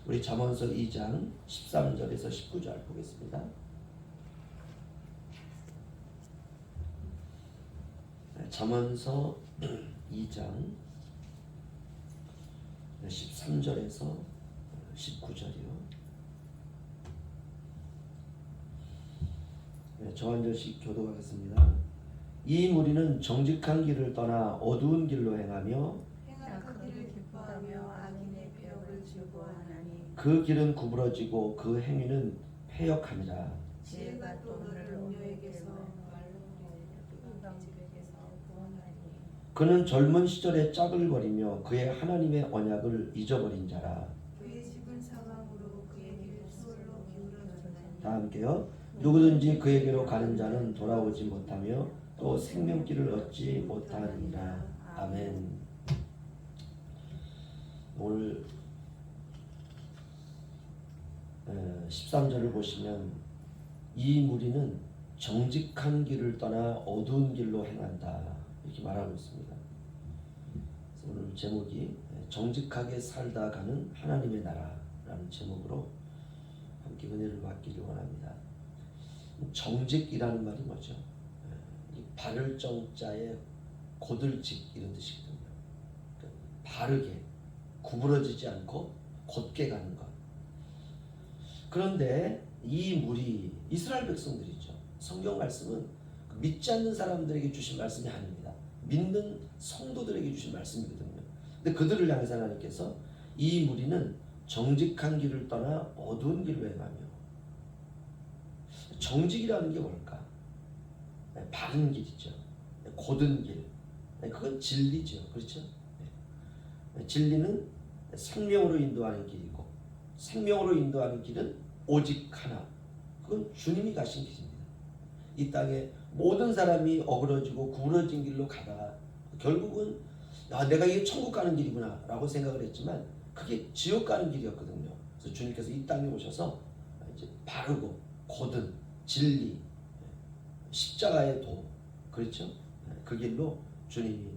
우리 잠언서 2장 13절에서 19절 보겠습니다. 잠언서 2장 13절에서 19절이요. 저 한 절씩 교독하겠습니다. 이 무리는 정직한 길을 떠나 어두운 길로 행하며 행악하기를 기뻐하며 악인의 폐역을 즐거워하나니 그 길은 구부러지고 그 행위는 패역함이라. 지혜가 돈을 음료에게서 말로에게서 구원하니 그는 젊은 시절에 짝을 버리며 그의 하나님의 언약을 잊어버린 자라. 그의 집은 사방으로 그에게 수월로 기울어졌나니 다 함께요. 누구든지 그에게로 가는 자는 돌아오지 못하며 또 생명길을 얻지 못하느니라. 아멘. 오늘 13절을 보시면 이 무리는 정직한 길을 떠나 어두운 길로 행한다 이렇게 말하고 있습니다. 그래서 오늘 제목이 정직하게 살다 가는 하나님의 나라라는 제목으로 함께 은혜를 받기를 원합니다. 정직이라는 말이 뭐죠? 이 바를 정자에 고들직 이런 뜻이거든요. 그러니까 바르게 구부러지지 않고 곧게 가는 것. 그런데 이 무리 이스라엘 백성들이죠. 성경 말씀은 믿지 않는 사람들에게 주신 말씀이 아닙니다. 믿는 성도들에게 주신 말씀이거든요. 근데 그들을 향해서 하나님께서 이 무리는 정직한 길을 떠나 어두운 길로 행하며. 정직이라는 게 뭘까? 바른 길이죠. 곧은 길. 그건 진리죠. 그렇죠? 진리는 생명으로 인도하는 길이고 생명으로 인도하는 길은 오직 하나. 그건 주님이 가신 길입니다. 이 땅에 모든 사람이 어그러지고 구부러진 길로 가다가 결국은 내가 이게 천국 가는 길이구나 라고 생각을 했지만 그게 지옥 가는 길이었거든요. 그래서 주님께서 이 땅에 오셔서 이제 바르고 곧은 진리, 십자가의 도, 그렇죠? 그 길로 주님이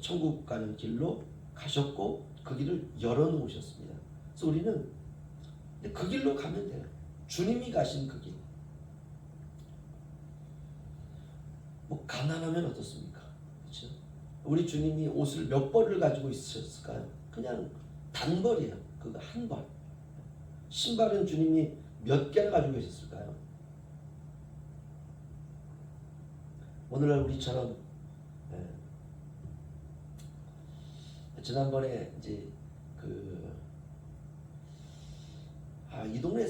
천국 가는 길로 가셨고 그 길을 열어놓으셨습니다. 그래서 우리는 그 길로 가면 돼요. 주님이 가신 그 길. 뭐 가난하면 어떻습니까? 그렇죠? 우리 주님이 옷을 몇 벌을 가지고 있으셨을까요? 그냥 단벌이에요. 그거 한 벌. 신발은 주님이 몇 개나 가지고 계셨을까요? 오늘날 우리처럼 지난번에 이제 이 동네에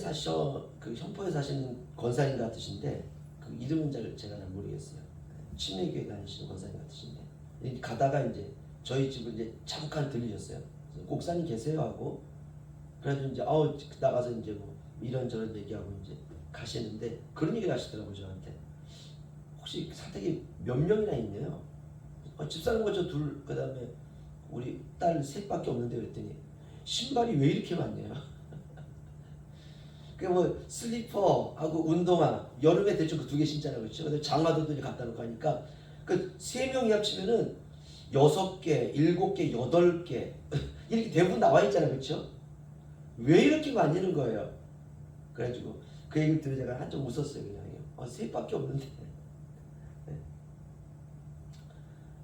그 현포에 사시는 권사님 같으신데 그 이름은 제가 잘 모르겠어요. 침례교회 다니시는 권사님 같으신데 가다가 이제 저희 집을 이제 잠깐 들리셨어요. 목사님 계세요 하고 그래가지고 이제 나가서 이제 뭐 이런저런 얘기하고 이제 가시는데 그런 얘기를 하시더라고요 저한테. 혹시 사택이 몇 명이나 있네요. 집사람 저 둘, 그 다음에 우리 딸 셋밖에 없는데 그랬더니 신발이 왜 이렇게 많네요. 그 뭐 슬리퍼하고 운동화 여름에 대충 그 두 개 신잖아요, 그렇죠? 근데 장화도 이제 갖다 놓고 하니까 그 세 명이 합치면은 6개, 7개, 8개 이렇게 대부분 나와 있잖아요, 그렇죠? 왜 이렇게 많냐는 거예요. 그래가지고 그 얘기를 들으 제가 한참 웃었어요, 그냥. 셋밖에 없는데.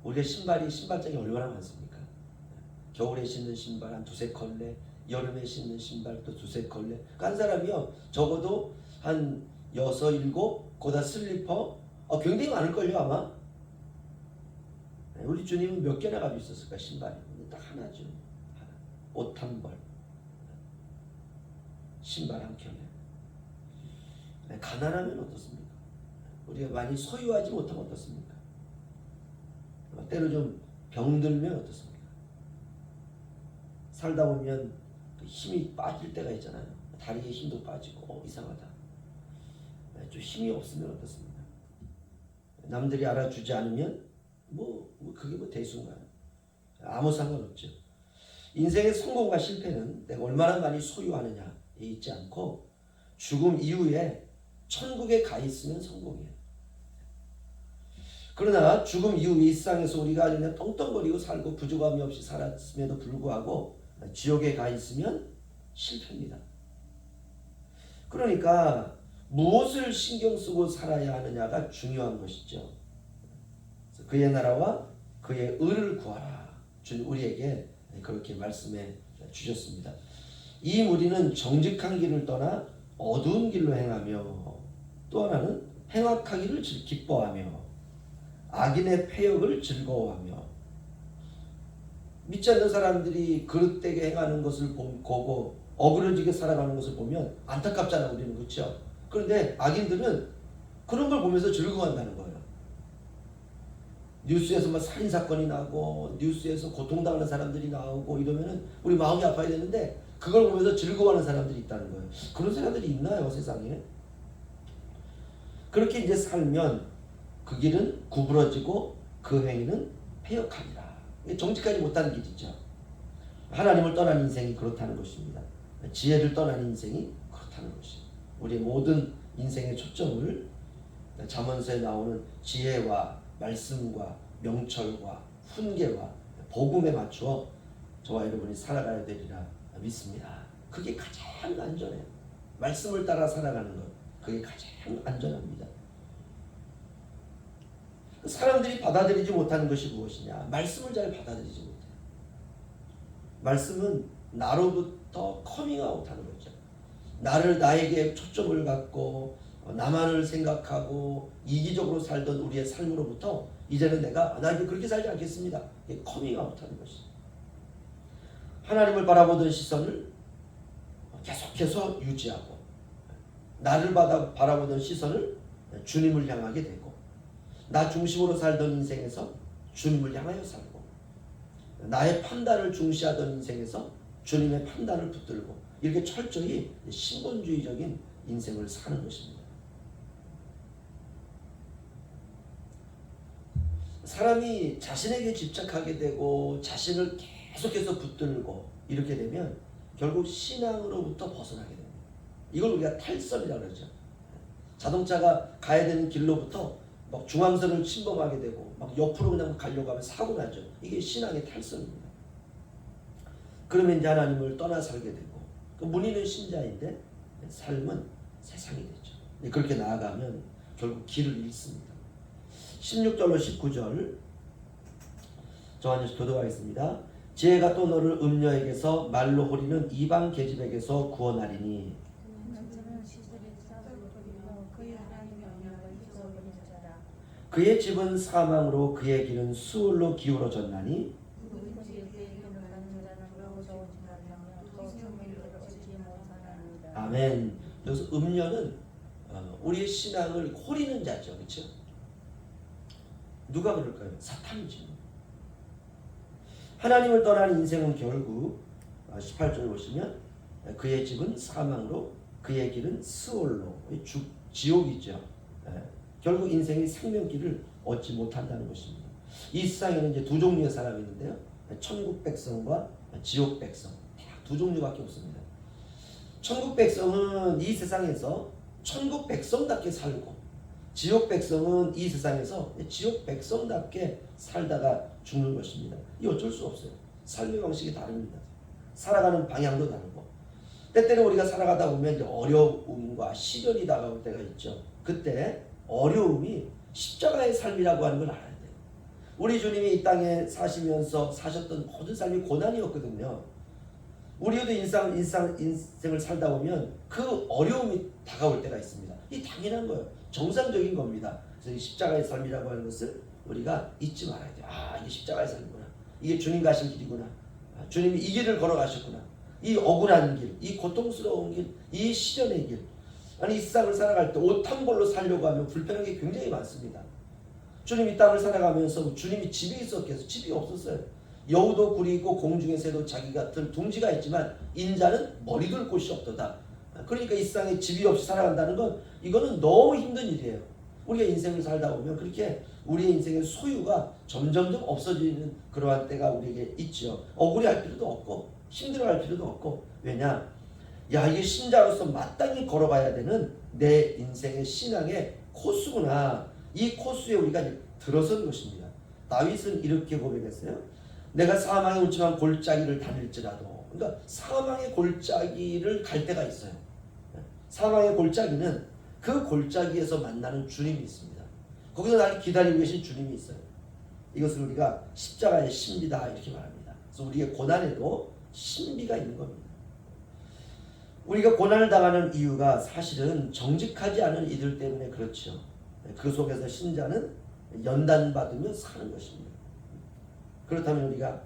우리가 신발장이 얼마나 많습니까? 겨울에 신는 신발 한 두세 컬레, 여름에 신는 신발 또 두세 컬레. 한 사람이요 적어도 한 6, 7, 거기다 슬리퍼 굉장히 많을걸요 아마. 우리 주님은 몇 개나 가지고 있었을까 신발이? 딱 하나죠. 하나. 옷 한 벌, 신발 한 켤레. 가난하면 어떻습니까? 우리가 많이 소유하지 못하면 어떻습니까? 때로 좀 병들면 어떻습니까? 살다 보면 힘이 빠질 때가 있잖아요. 다리에 힘도 빠지고 이상하다. 좀 힘이 없으면 어떻습니까? 남들이 알아주지 않으면 그게 대수인가요? 아무 상관없죠. 인생의 성공과 실패는 내가 얼마나 많이 소유하느냐에 있지 않고 죽음 이후에 천국에 가 있으면 성공이에요. 그러나 죽음 이후 이 세상에서 우리가 그냥 떵떵거리고 살고 부족함이 없이 살았음에도 불구하고 지옥에 가 있으면 실패입니다. 그러니까 무엇을 신경 쓰고 살아야 하느냐가 중요한 것이죠. 그의 나라와 그의 의를 구하라. 주님 우리에게 그렇게 말씀해 주셨습니다. 이 무리는 정직한 길을 떠나 어두운 길로 행하며 또 하나는 행악하기를 기뻐하며 악인의 패역을 즐거워하며 믿지 않는 사람들이 그릇되게 행하는 것을 보고 어그러지게 살아가는 것을 보면 안타깝잖아 우리는. 그렇죠? 그런데 악인들은 그런 걸 보면서 즐거워한다는 거예요. 뉴스에서 막 살인사건이 나고 뉴스에서 고통당하는 사람들이 나오고 이러면은 우리 마음이 아파야 되는데 그걸 보면서 즐거워하는 사람들이 있다는 거예요. 그런 사람들이 있나요 세상에? 그렇게 이제 살면 그 길은 구부러지고 그 행위는 패역하리라. 정직하지 못하는 길이죠. 하나님을 떠난 인생이 그렇다는 것입니다. 지혜를 떠난 인생이 그렇다는 것입니다. 우리의 모든 인생의 초점을 잠언서에 나오는 지혜와 말씀과 명철과 훈계와 복음에 맞추어 저와 여러분이 살아가야 되리라 믿습니다. 그게 가장 안전해요. 말씀을 따라 살아가는 것, 그게 가장 안전합니다. 사람들이 받아들이지 못하는 것이 무엇이냐? 말씀을 잘 받아들이지 못해요. 말씀은 나로부터 커밍아웃하는 거죠. 나에게 초점을 갖고 나만을 생각하고 이기적으로 살던 우리의 삶으로부터 이제는 나 이제 그렇게 살지 않겠습니다. 이게 커밍아웃하는 것이죠. 하나님을 바라보던 시선을 계속해서 유지하고 나를 바라보던 시선을 주님을 향하게 되고 나 중심으로 살던 인생에서 주님을 향하여 살고 나의 판단을 중시하던 인생에서 주님의 판단을 붙들고 이렇게 철저히 신본주의적인 인생을 사는 것입니다. 사람이 자신에게 집착하게 되고 자신을 계속해서 붙들고 이렇게 되면 결국 신앙으로부터 벗어나게 됩니다. 이걸 우리가 탈선이라고 그러죠. 자동차가 가야 되는 길로부터 막 중앙선을 침범하게 되고 막 옆으로 그냥 가려고 하면 사고 나죠. 이게 신앙의 탈선입니다. 그러면 이제 하나님을 떠나 살게 되고 그 문의는 신자인데 삶은 세상이 되죠. 그렇게 나아가면 결국 길을 잃습니다. 16절로 19절 저한테서 교도하겠습니다. 지혜가 또 너를 음녀에게서 말로 호리는 이방 계집에게서 구원하리니 그의 집은 사망으로 그의 길은 수월로 기울어졌나니 아멘. 여기서 음녀는 우리의 신앙을 호리는 자죠. 그렇죠? 누가 그럴까요? 사탄이죠. 하나님을 떠난 인생은 결국 18절 보시면 그의 집은 사망으로 그의 길은 스올로 지옥이죠. 결국 인생이 생명길을 얻지 못한다는 것입니다. 이 세상에는 이제 두 종류의 사람이 있는데요. 천국 백성과 지옥 백성. 두 종류밖에 없습니다. 천국 백성은 이 세상에서 천국 백성답게 살고 지옥 백성은 이 세상에서 지옥 백성답게 살다가 죽는 것입니다. 이 어쩔 수 없어요. 삶의 방식이 다릅니다. 살아가는 방향도 다르고 때때로 우리가 살아가다 보면 이제 어려움과 시련이 다가올 때가 있죠. 그때 어려움이 십자가의 삶이라고 하는 걸 알아야 돼요. 우리 주님이 이 땅에 사시면서 사셨던 모든 삶이 고난이었거든요. 우리도 인생을 살다 보면 그 어려움이 다가올 때가 있습니다. 이 당연한 거예요. 정상적인 겁니다. 그래서 이 십자가의 삶이라고 하는 것을 우리가 잊지 말아야 돼요. 이게 십자가의 삶이구나. 이게 주님 가신 길이구나. 주님이 이 길을 걸어가셨구나. 이 억울한 길, 이 고통스러운 길, 이 시련의 길. 아니 이 세상을 살아갈 때 옷 한 벌로 살려고 하면 불편한 게 굉장히 많습니다. 주님 이 땅을 살아가면서 주님이 집이 있었겠어요? 집이 없었어요. 여우도 굴이 있고 공중의 새도 자기 같은 둥지가 있지만 인자는 머리 둘 곳이 없도다. 그러니까 이 세상에 집이 없이 살아간다는 건 이거는 너무 힘든 일이에요. 우리가 인생을 살다 보면 그렇게 우리의 인생의 소유가 점점점 없어지는 그러한 때가 우리에게 있죠. 억울해할 필요도 없고 힘들어할 필요도 없고 왜냐? 이게 신자로서 마땅히 걸어가야 되는 내 인생의 신앙의 코스구나. 이 코스에 우리가 들어선 것입니다. 다윗은 이렇게 고백했어요. 내가 사망의 음침한 골짜기를 다닐지라도 그러니까 사망의 골짜기를 갈 때가 있어요. 사망의 골짜기는 그 골짜기에서 만나는 주님이 있습니다. 거기서 나를 기다리고 계신 주님이 있어요. 이것을 우리가 십자가의 신비다 이렇게 말합니다. 그래서 우리의 고난에도 신비가 있는 겁니다. 우리가 고난을 당하는 이유가 사실은 정직하지 않은 이들 때문에 그렇죠. 그 속에서 신자는 연단받으며 사는 것입니다. 그렇다면 우리가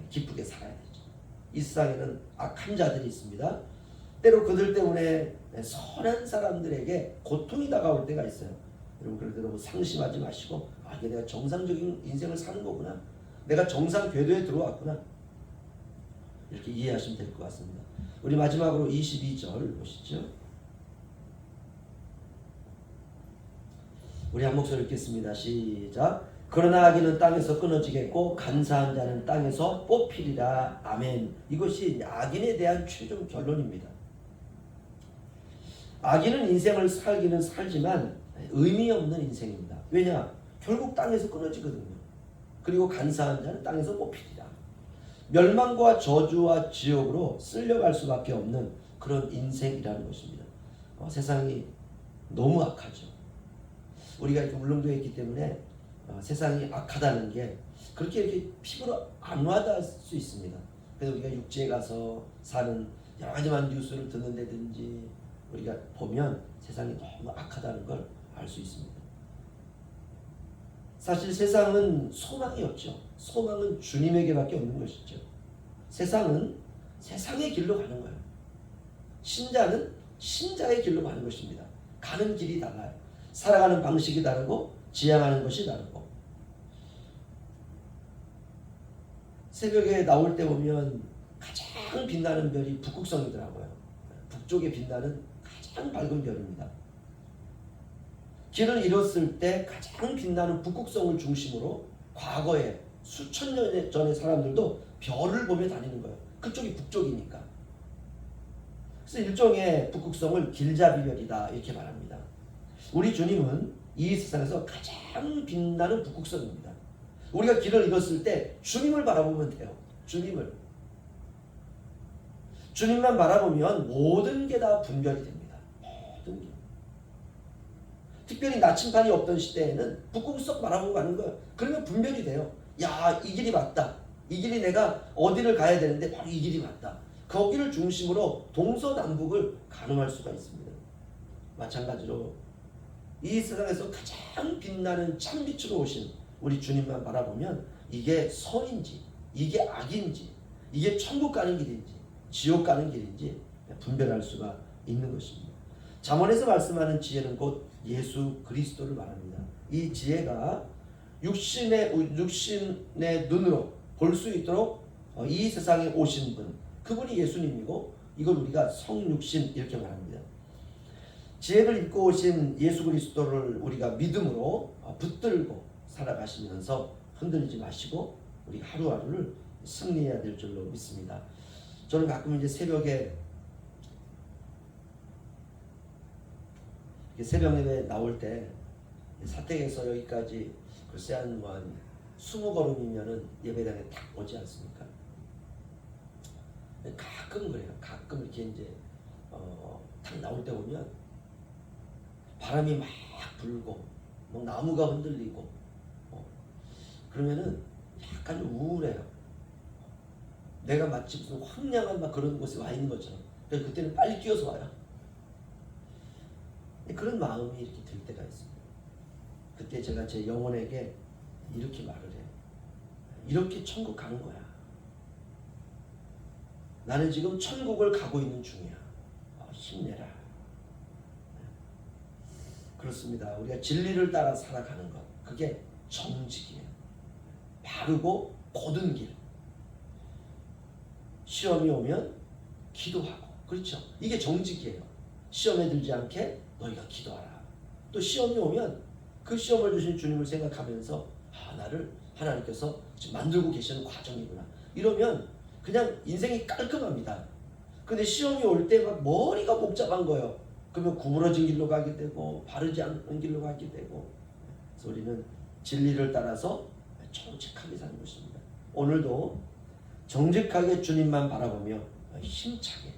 기쁘게 살아야 되죠. 이 세상에는 악한 자들이 있습니다. 때로 그들 때문에 선한 사람들에게 고통이 다가올 때가 있어요. 여러분 그럴 때 너무 상심하지 마시고 이게 내가 정상적인 인생을 사는 거구나. 내가 정상 궤도에 들어왔구나. 이렇게 이해하시면 될 것 같습니다. 우리 마지막으로 22절 보시죠. 우리 한 목소리 읽겠습니다. 시작. 그러나 악인은 땅에서 끊어지겠고 간사한 자는 땅에서 뽑히리라. 아멘. 이것이 악인에 대한 최종 결론입니다. 악인은 인생을 살기는 살지만 의미 없는 인생입니다. 왜냐? 결국 땅에서 끊어지거든요. 그리고 간사한 자는 땅에서 뽑히리라. 멸망과 저주와 지옥으로 쓸려갈 수밖에 없는 그런 인생이라는 것입니다. 세상이 너무 악하죠. 우리가 이렇게 울릉도에 있기 때문에 세상이 악하다는 게 그렇게 이렇게 피부로 안 와닿을 수 있습니다. 그래서 우리가 육지에 가서 사는 여러 가지만 뉴스를 듣는다든지 우리가 보면 세상이 너무 악하다는 걸 알 수 있습니다. 사실 세상은 소망이 없죠. 소망은 주님에게밖에 없는 것이죠. 세상은 세상의 길로 가는 거예요. 신자는 신자의 길로 가는 것입니다. 가는 길이 달라요. 살아가는 방식이 다르고 지향하는 것이 다르고. 새벽에 나올 때 보면 가장 빛나는 별이 북극성이더라고요. 북쪽에 빛나는 가장 밝은 별입니다. 길을 잃었을 때 가장 빛나는 북극성을 중심으로 과거에 수천 년 전의 사람들도 별을 보며 다니는 거예요. 그쪽이 북쪽이니까. 그래서 일종의 북극성을 길잡이별이다 이렇게 말합니다. 우리 주님은 이 세상에서 가장 빛나는 북극성입니다. 우리가 길을 잃었을 때 주님을 바라보면 돼요. 주님만 바라보면 모든 게 다 분별이 됩니다. 모든 게. 특별히 나침반이 없던 시대에는 북극성 바라보고 가는 거예요. 그러면 분별이 돼요. 야, 이 길이 맞다. 이 길이 내가 어디를 가야 되는데 바로 이 길이 맞다. 거기를 중심으로 동서남북을 가늠할 수가 있습니다. 마찬가지로 이 세상에서 가장 빛나는 참빛으로 오신 우리 주님만 바라보면 이게 선인지 이게 악인지 이게 천국 가는 길인지 지옥 가는 길인지 분별할 수가 있는 것입니다. 잠언에서 말씀하는 지혜는 곧 예수 그리스도를 말합니다. 이 지혜가 육신의 눈으로 볼 수 있도록 이 세상에 오신 분, 그분이 예수님이고 이걸 우리가 성육신 이렇게 말합니다. 지혜를 입고 오신 예수 그리스도를 우리가 믿음으로 붙들고 살아가시면서 흔들리지 마시고 우리 하루하루를 승리해야 될 줄로 믿습니다. 저는 가끔 이제 새벽에 새벽 예배 나올 때 사택에서 여기까지 글쎄 한 20걸음이면은 예배당에 딱 오지 않습니까? 가끔 그래요. 가끔 이렇게 이제 딱 나올 때 보면 바람이 막 불고 뭐 나무가 흔들리고 그러면은 약간 우울해요. 내가 마치 무슨 황량한 막 그런 곳에 와 있는 것처럼. 그래서 그때는 빨리 뛰어서 와요. 그런 마음이 이렇게 들 때가 있습니다. 그때 제가 제 영혼에게 이렇게 말을 해요. 이렇게 천국 가는 거야. 나는 지금 천국을 가고 있는 중이야. 힘내라. 그렇습니다. 우리가 진리를 따라 살아가는 것, 그게 정직이에요. 바르고 고든 길. 시험이 오면 기도하고, 그렇죠? 이게 정직이에요. 시험에 들지 않게 너희가 기도하라. 또 시험이 오면 그 시험을 주신 주님을 생각하면서 나를 하나님께서 지금 만들고 계시는 과정이구나. 이러면 그냥 인생이 깔끔합니다. 근데 시험이 올 때 막 머리가 복잡한 거예요. 그러면 구부러진 길로 가게 되고 바르지 않은 길로 가게 되고. 그래서 우리는 진리를 따라서 정직하게 사는 것입니다. 오늘도 정직하게 주님만 바라보며 힘차게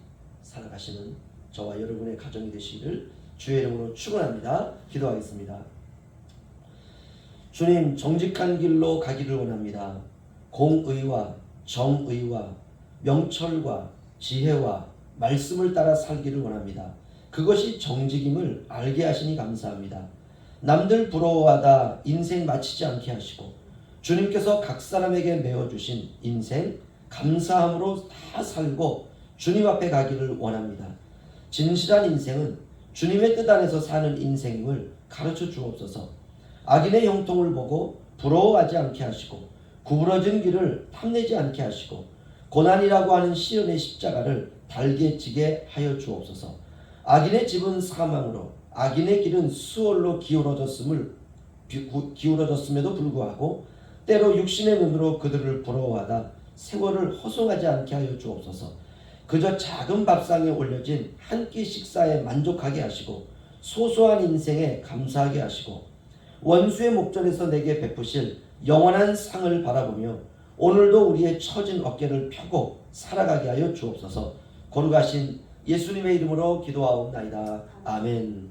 살아가시는 저와 여러분의 가정이 되시기를 주의 이름으로 축원합니다. 기도하겠습니다. 주님, 정직한 길로 가기를 원합니다. 공의와 정의와 명철과 지혜와 말씀을 따라 살기를 원합니다. 그것이 정직임을 알게 하시니 감사합니다. 남들 부러워하다 인생 마치지 않게 하시고 주님께서 각 사람에게 메워주신 인생 감사함으로 다 살고 주님 앞에 가기를 원합니다. 진실한 인생은 주님의 뜻 안에서 사는 인생임을 가르쳐 주옵소서. 악인의 형통을 보고 부러워하지 않게 하시고 구부러진 길을 탐내지 않게 하시고 고난이라고 하는 시련의 십자가를 달게 지게 하여 주옵소서. 악인의 집은 사망으로 악인의 길은 수월로 기울어졌음에도 불구하고 때로 육신의 눈으로 그들을 부러워하다 세월을 허송하지 않게 하여 주옵소서. 그저 작은 밥상에 올려진 한 끼 식사에 만족하게 하시고 소소한 인생에 감사하게 하시고 원수의 목전에서 내게 베푸실 영원한 상을 바라보며 오늘도 우리의 처진 어깨를 펴고 살아가게 하여 주옵소서. 거룩하신 예수님의 이름으로 기도하옵나이다. 아멘.